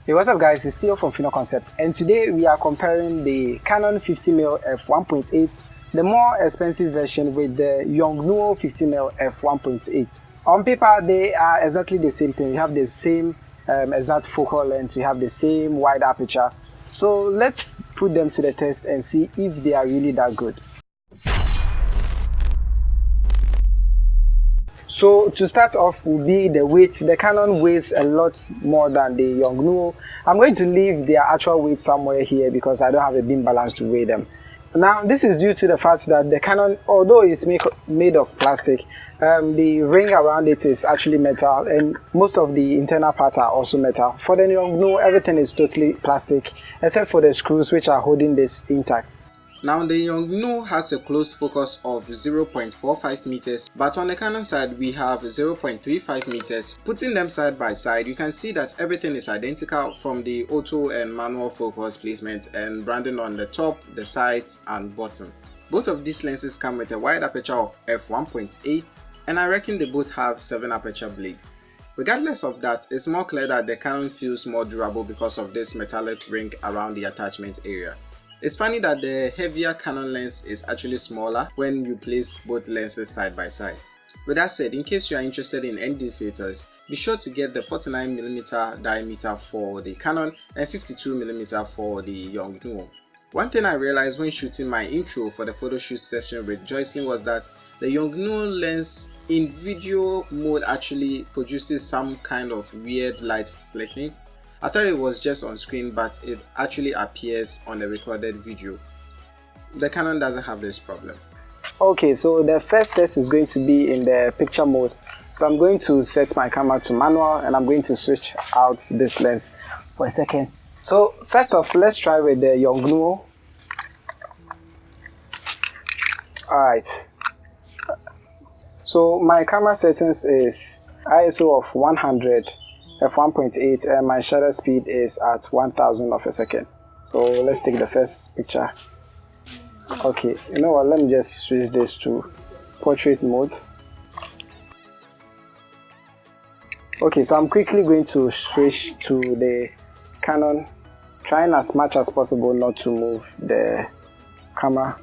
Hey, what's up guys, it's Theo from Fino Concept, and today we are comparing the Canon 50mm f1.8, the more expensive version, with the Yongnuo 50mm f1.8. On paper they are exactly the same thing. We have the same exact focal length, we have the same wide aperture. So let's put them to the test and see if they are really that good. So to start off will be the weight. The Canon weighs a lot more than the Yongnuo. I'm going to leave their actual weight somewhere here because I don't have a beam balance to weigh them. Now this is due to the fact that the Canon, although it's made of plastic, the ring around it is actually metal, and most of the internal parts are also metal. For the Yongnuo, everything is totally plastic except for the screws which are holding this intact. Now the Yongnuo has a close focus of 0.45 meters, but on the Canon side we have 0.35 meters. Putting them side by side, you can see that everything is identical, from the auto and manual focus placement and branding on the top, the sides and bottom. Both of these lenses come with a wide aperture of f1.8, and I reckon they both have 7 aperture blades. Regardless of that, it's more clear that the Canon feels more durable because of this metallic ring around the attachment area. It's funny that the heavier Canon lens is actually smaller when you place both lenses side by side. With that said, in case you are interested in ND filters, be sure to get the 49mm diameter for the Canon and 52mm for the Yongnuo. One thing I realized when shooting my intro for the photo shoot session with Joycelyn was that the Yongnuo lens in video mode actually produces some kind of weird light flicking. I thought it was just on screen, but it actually appears on the recorded video. The Canon doesn't have this problem. Okay, so the first test is going to be in the picture mode. So I'm going to set my camera to manual and I'm going to switch out this lens for a second. So first off, let's try with the Yongnuo. Alright. So my camera settings is ISO of 100. f1.8 and my shutter speed is at 1000 of a second. So let's take the first picture. Okay, you know what, let me just switch this to portrait mode. Okay, so I'm quickly going to switch to the Canon, trying as much as possible not to move the camera.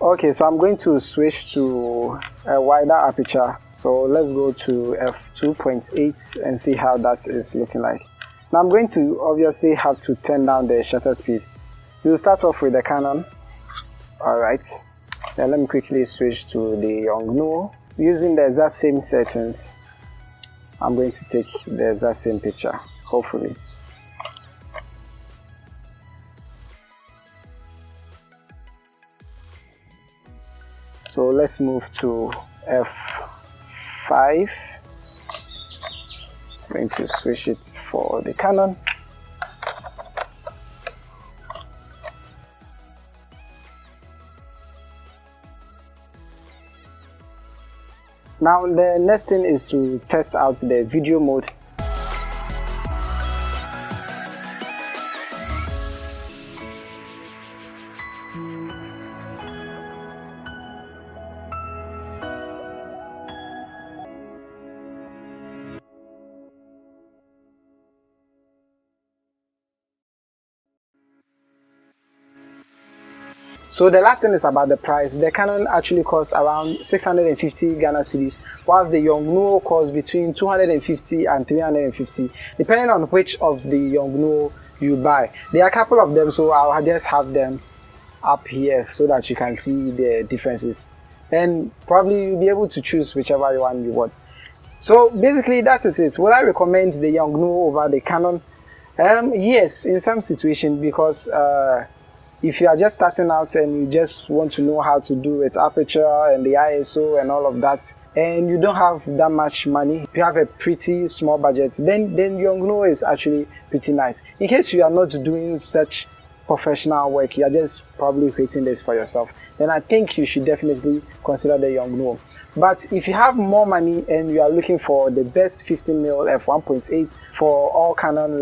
Okay, so I'm going to switch to a wider aperture. So let's go to f2.8 and see how that is looking like. Now I'm going to obviously have to turn down the shutter speed. We'll start off with the Canon. Alright, then let me quickly switch to the Yongnuo. Using the exact same settings, I'm going to take the exact same picture, hopefully. So let's move to f5. I'm going to switch it for the Canon. Now the next thing is to test out the video mode. So the last thing is about the price. The Canon actually costs around 650 Ghana cedis, whilst the Yongnuo costs between 250 and 350, depending on which of the Yongnuo you buy. There are a couple of them, so I'll just have them up here so that you can see the differences. And probably you'll be able to choose whichever one you want. So basically that is it. Would I recommend the Yongnuo over the Canon? Yes, in some situations, because if you are just starting out and you just want to know how to do its aperture and the ISO and all of that, and you don't have that much money, you have a pretty small budget, then Yongnuo is actually pretty nice. In case you are not doing such professional work, you are just probably creating this for yourself, then I think you should definitely consider the Yongnuo. But if you have more money and you are looking for the best 15mm f1.8 for all Canon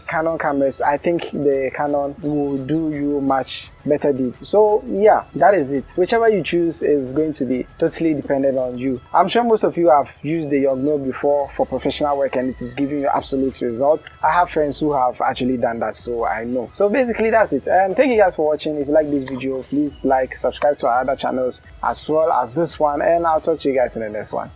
Canon cameras, I think the Canon will do you much better deed. So yeah, that is it. Whichever you choose is going to be totally dependent on you. I'm sure most of you have used the Yongnuo before for professional work and it is giving you absolute results. I have friends who have actually done that, so I know. So basically that's it. And thank you guys for watching. If you like this video, please like, subscribe to our other channels as well as this one, and I'll talk to you guys in the next one.